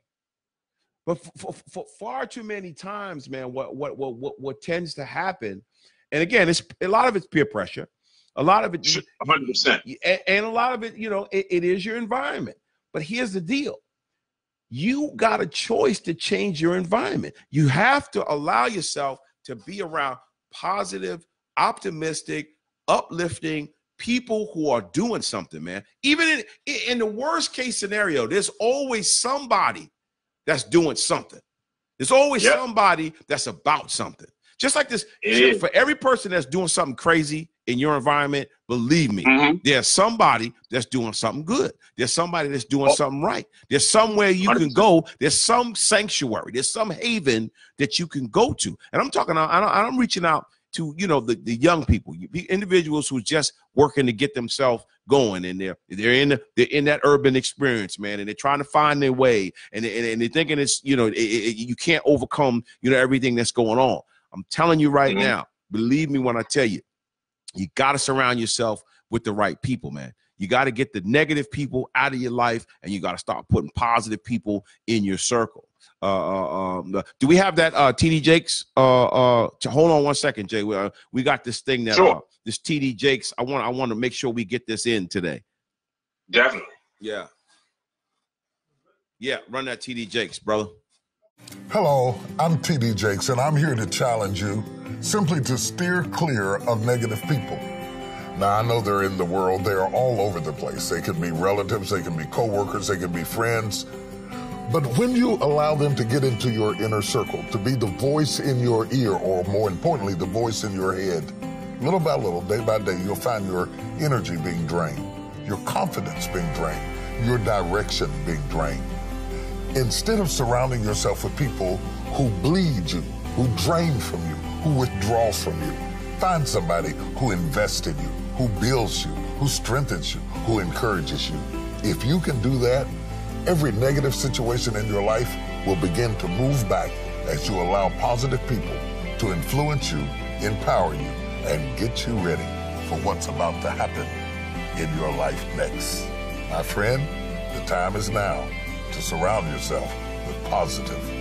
But for far too many times, man, what tends to happen, and again, it's a lot of it's peer pressure, a lot of it, 100%, and a lot of it, you know, it is your environment. But here's the deal. You got a choice to change your environment. You have to allow yourself to be around positive, optimistic, uplifting people who are doing something, man. Even in the worst case scenario, there's always somebody that's doing something. There's always somebody that's about something. Just like this, for every person that's doing something crazy in your environment, believe me, there's somebody that's doing something good. There's somebody that's doing something right. There's somewhere you 100%. Can go. There's some sanctuary. There's some haven that you can go to. And I'm talking, I'm reaching out to, you know, the young people, the individuals who are just working to get themselves going, and they're in that urban experience, man, and they're trying to find their way, and they're thinking it's, you know, you can't overcome, you know, everything that's going on. I'm telling you right now, believe me when I tell you, you got to surround yourself with the right people, man. You got to get the negative people out of your life, and you got to start putting positive people in your circle. Do we have that TD Jakes? Hold on one second, Jay. We got this thing that this TD Jakes. I want to make sure we get this in today. Definitely. Yeah. Run that TD Jakes, brother. Hello, I'm TD Jakes, and I'm here to challenge you simply to steer clear of negative people. Now, I know they're in the world. They're all over the place. They could be relatives, they can be coworkers, they can be friends. But when you allow them to get into your inner circle, to be the voice in your ear, or more importantly, the voice in your head, little by little, day by day, you'll find your energy being drained, your confidence being drained, your direction being drained. Instead of surrounding yourself with people who bleed you, who drain from you, who withdraw from you, find somebody who invests in you, who builds you, who strengthens you, who encourages you. If you can do that, every negative situation in your life will begin to move back as you allow positive people to influence you, empower you, and get you ready for what's about to happen in your life next. My friend, the time is now to surround yourself with positive people.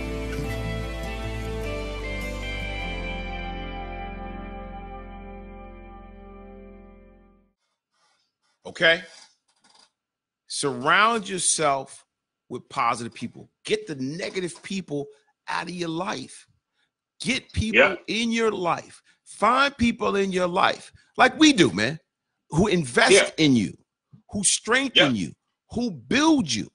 Okay? Surround yourself with positive people. Get the negative people out of your life. Get people in your life. Find people in your life, like we do, man, who invest in you, who strengthen you, who build you,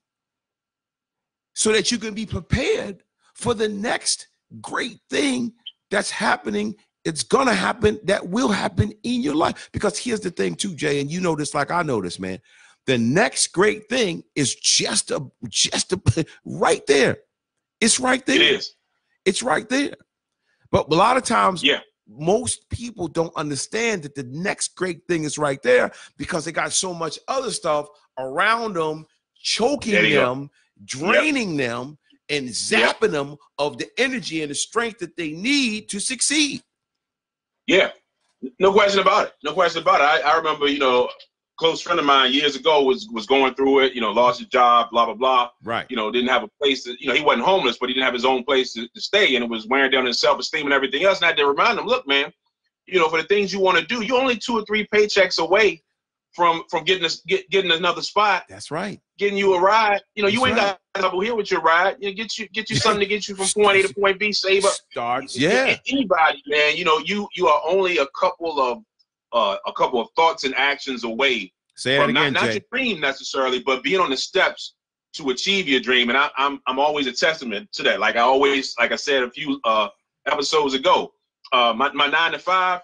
so that you can be prepared for the next great thing that's happening. It's going to happen, that will happen in your life. Because here's the thing too, Jay, and you know this like I know this, man. The next great thing is just right there. It's right there. It is. It's right there. But a lot of times, most people don't understand that the next great thing is right there because they got so much other stuff around them, choking them, draining them, and zapping them of the energy and the strength that they need to succeed. Yeah. No question about it. No question about it. I remember, you know, a close friend of mine years ago was going through it, you know, lost his job, blah, blah, blah. Right. You know, didn't have a place to, you know, he wasn't homeless, but he didn't have his own place to stay, and it was wearing down his self-esteem and everything else. And I had to remind him, look, man, you know, for the things you want to do, you're only 2 or 3 paychecks away from getting another spot. That's right. Getting you a ride. You know, you ain't got trouble here with your ride. You know, get you something to get you from point A to point B. Save up. Anybody, man. You know, you are only a couple of thoughts and actions away. Say that again, not Jay. your dream necessarily, but being on the steps to achieve your dream. And I'm always a testament to that. Like I said a few episodes ago, my 9 to 5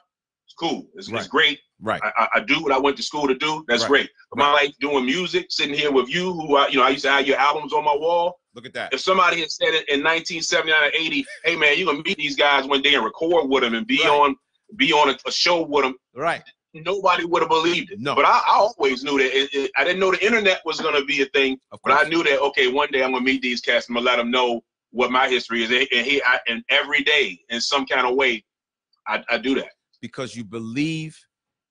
is cool. It's great. Right. I do what I went to school to do. That's great. But my life doing music, sitting here with you, who I used to have your albums on my wall. Look at that. If somebody had said it in 1979 or 80, hey man, you're gonna meet these guys one day and record with them and be on a show with them. Right. Nobody would have believed it. No. But I always knew that. I didn't know the internet was gonna be a thing, but I knew that. Okay, one day I'm gonna meet these cats. I'm gonna let them know what my history is, and every day in some kind of way, I do that because you believe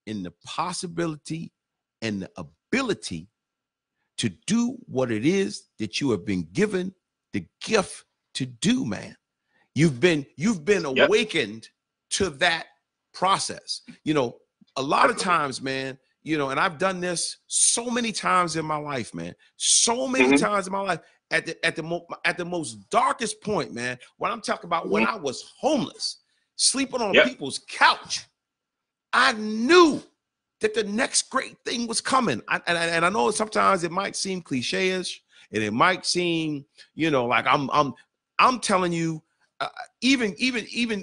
in the possibility and the ability to do what it is that you have been given the gift to do, man. You've been awakened to that process. You know, a lot of times, man, you know, and I've done this so many times in my life, man. So many times in my life, at the most darkest point, man, when I'm talking about when I was homeless, sleeping on people's couch, I knew that the next great thing was coming. And I know sometimes it might seem cliche-ish, and it might seem, you know, like I'm telling you, even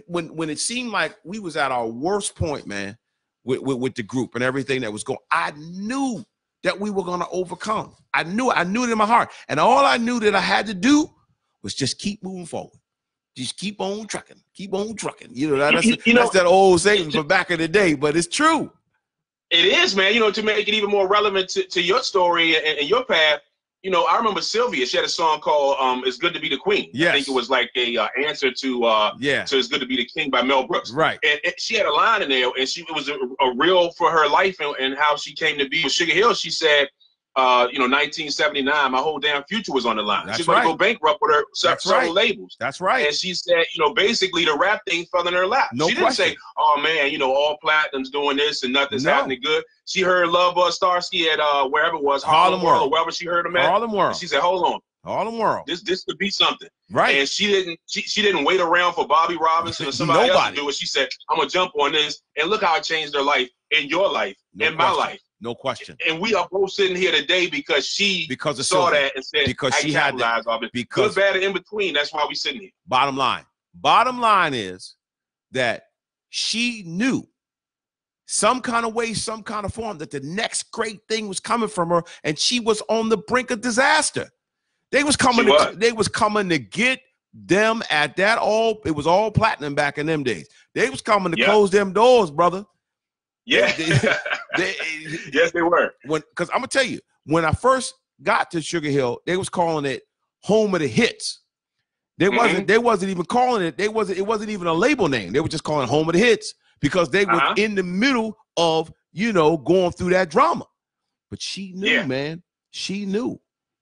when it seemed like we was at our worst point, man, with the group and everything that was going, I knew that we were going to overcome. I knew it in my heart. And all I knew that I had to do was just keep moving forward. Just keep on trucking. Keep on trucking. You know, that's that old saying from back in the day, but it's true. It is, man. You know, to make it even more relevant to your story and your path, you know, I remember Sylvia, she had a song called It's Good to Be the Queen. Yes. I think it was like a answer to It's Good to Be the King by Mel Brooks. Right. And she had a line in there, and it was a real for her life and how she came to be with Sugar Hill. She said, 1979, my whole damn future was on the line. She's going to go bankrupt with her several labels. That's right. And she said, you know, basically the rap thing fell in her lap. She didn't say, oh man, you know, all platinum's doing this and nothing's happening good. She heard Love Starsky at wherever it was, Harlem World, or wherever she heard him at. Harlem World. She said, hold on. Harlem World. This could be something. Right. And she didn't wait around for Bobby Robinson or somebody else to do it. She said, I'm gonna jump on this, and look how it changed her life, in your life, in my life. No question. And we are both sitting here today because she saw that and said, because I she had that. Because good, bad, and in between. That's why we sitting here. Bottom line is that she knew some kind of way, some kind of form that the next great thing was coming from her, and she was on the brink of disaster. They was coming to get them at that it was all platinum back in them days. They was coming to close them doors, brother. Yeah. Yes, they were. Because I'm gonna tell you, when I first got to Sugar Hill, they was calling it home of the hits. They wasn't even calling it, it wasn't even a label name. They were just calling it home of the hits because they were in the middle of, going through that drama. But she knew, man. She knew.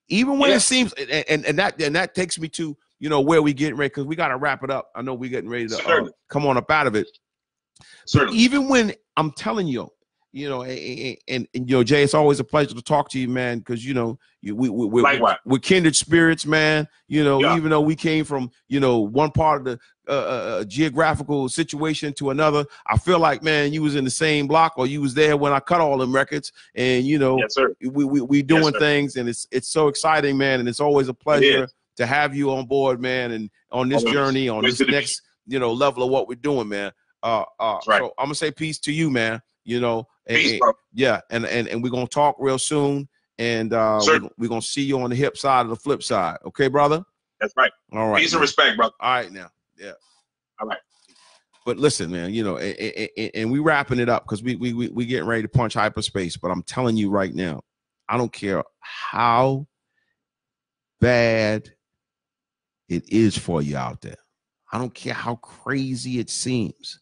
Even when it seems, and that takes me to, where we getting ready, because we got to wrap it up. I know we getting ready to come on up out of it. Certainly. Even when I'm telling you, Jay, it's always a pleasure to talk to you, man, because we're kindred spirits, man. Even though we came from one part of the geographical situation to another, I feel like, man, you was in the same block, or you was there when I cut all them records, and yes, sir. we doing things, and it's so exciting, man, and it's always a pleasure to have you on board, man, and on this journey, on this next level of what we're doing, man. So I'm gonna say peace to you, man. Peace, bro. Yeah, and we're gonna talk real soon, and we're gonna see you on the hip side of the flip side. Okay, brother? That's right. All right. Peace and respect, brother. All right, now. Yeah. All right. But listen, man, and we wrapping it up because we getting ready to punch hyperspace. But I'm telling you right now, I don't care how bad it is for you out there. I don't care how crazy it seems.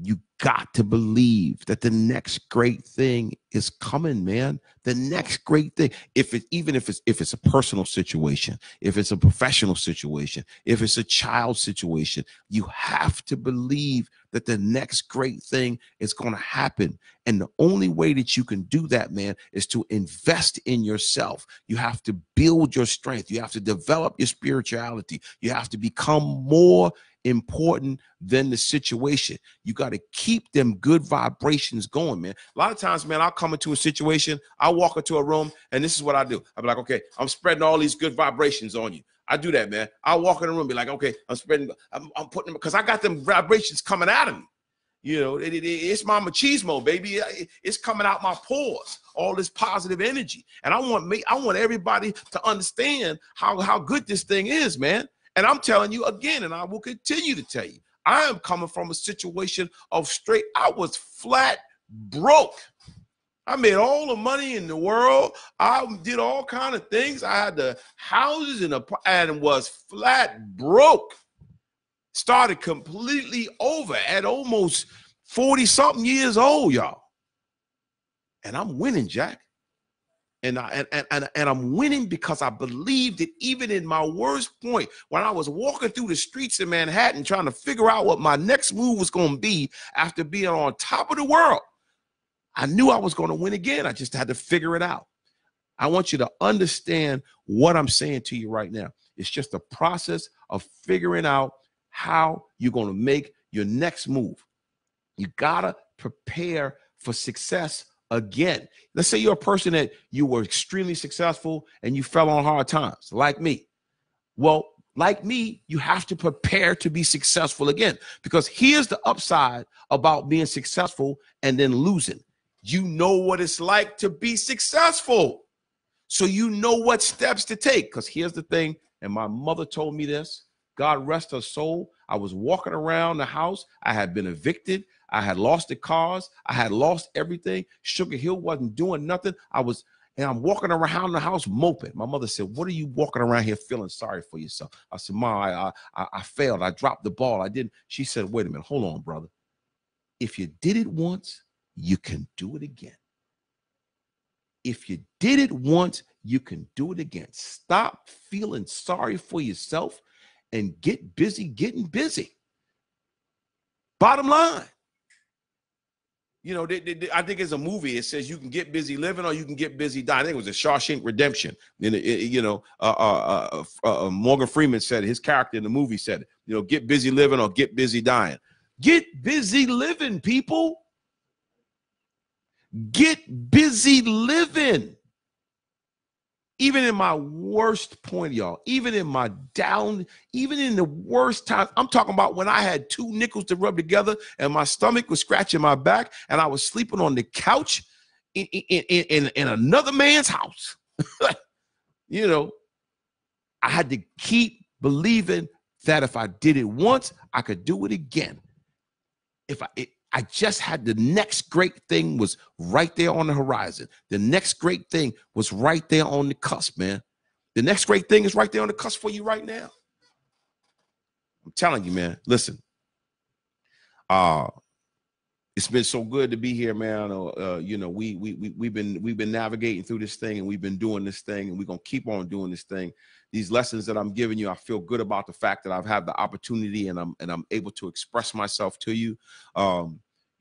You got to believe that the next great thing is coming, man. The next great thing. If it's a personal situation, if it's a professional situation, if it's a child situation, you have to believe that the next great thing is going to happen. And the only way that you can do that, man, is to invest in yourself. You have to build your strength. You have to develop your spirituality. You have to become more important than the situation. You got to keep them good vibrations going, man. A lot of times, man, I'll come into a situation, I'll walk into a room, and this is what I do. I'll be like, okay, I'm spreading all these good vibrations on you. I do that, man. I'll walk in the room and be like, okay, I'm putting them, because I got them vibrations coming out of me. It's my machismo, baby. It's coming out my pores, all this positive energy. And I want everybody to understand how good this thing is, man. And I'm telling you again, and I will continue to tell you, I am coming from a situation of I was flat broke. I made all the money in the world. I did all kind of things. I had the houses and was flat broke. Started completely over at almost 40-something years old, y'all. And I'm winning, Jack. And I'm winning because I believed that even in my worst point, when I was walking through the streets in Manhattan trying to figure out what my next move was going to be after being on top of the world, I knew I was going to win again. I just had to figure it out. I want you to understand what I'm saying to you right now. It's just a process of figuring out how you're going to make your next move. You got to prepare for success again. Let's say you're a person that you were extremely successful and you fell on hard times, like me. Well, like me, you have to prepare to be successful again, because here's the upside about being successful and then losing. You know what it's like to be successful. So you know what steps to take, because here's the thing, and my mother told me this, God rest her soul. I was walking around the house. I had been evicted. I had lost the cars. I had lost everything. Sugar Hill wasn't doing nothing. I'm walking around the house moping. My mother said, what are you walking around here feeling sorry for yourself? I said, Ma, I failed. I dropped the ball. I didn't. She said, wait a minute. Hold on, brother. If you did it once, you can do it again. If you did it once, you can do it again. Stop feeling sorry for yourself and get busy getting busy. Bottom line. I think it's a movie. It says you can get busy living or you can get busy dying. I think it was a Shawshank Redemption. Morgan Freeman said it. His character in the movie said it. Get busy living or get busy dying. Get busy living, people. Get busy living. Even in my worst point, y'all, even in my down, even in the worst times, I'm talking about when I had 2 nickels to rub together and my stomach was scratching my back and I was sleeping on the couch in another man's house. You know, I had to keep believing that if I did it once, I could do it again. I just had the next great thing was right there on the horizon. The next great thing was right there on the cusp, man. The next great thing is right there on the cusp for you right now. I'm telling you, man. Listen, it's been so good to be here, man. You know, we've been navigating through this thing, and we've been doing this thing, and we're gonna keep on doing this thing. These lessons that I'm giving you, I feel good about the fact that I've had the opportunity and I'm able to express myself to you.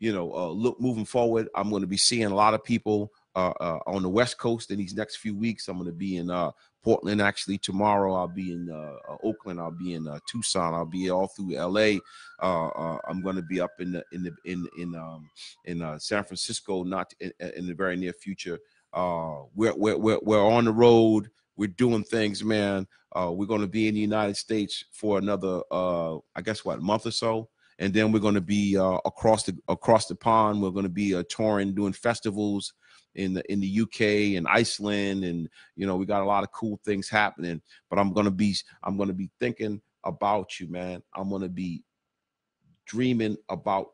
You know, look, moving forward, I'm going to be seeing a lot of people on the West Coast in these next few weeks. I'm going to be in Portland actually tomorrow. I'll be in Oakland. I'll be in Tucson. I'll be all through LA. I'm going to be up in San Francisco, not in the very near future. We're on the road. We're doing things, man. We're going to be in the United States for another, I guess, month or so. And then we're going to be across the pond. We're going to be touring, doing festivals in the UK and Iceland, and you know we got a lot of cool things happening. But I'm going to be thinking about you, man. I'm going to be dreaming about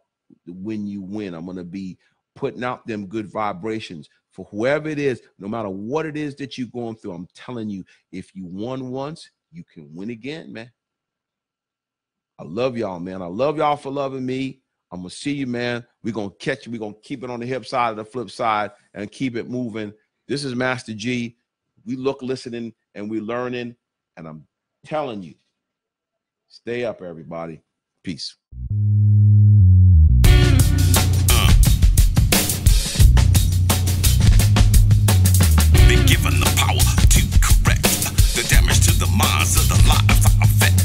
when you win. I'm going to be putting out them good vibrations for whoever it is, no matter what it is that you're going through. I'm telling you, if you won once, you can win again, man. I love y'all, man. I love y'all for loving me. I'm going to see you, man. We're going to catch you. We're going to keep it on the hip side of the flip side and keep it moving. This is Master G. We look, listening, and we're learning. And I'm telling you, stay up, everybody. Peace. Been given the power to correct the damage to the minds of the lives I affect.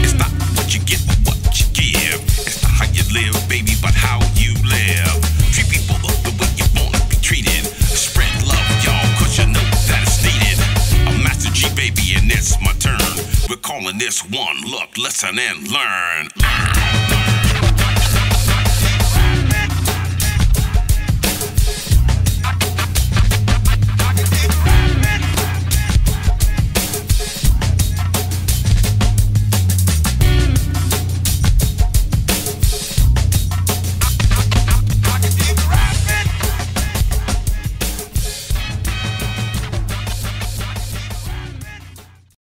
It's not what you get, but what you give. It's not how you live, baby, but how you live. Treat people the way you want to be treated. Spread love, y'all, cause you know that it's needed. I'm Master G, baby, and it's my turn. We're calling this one, look, listen, and learn.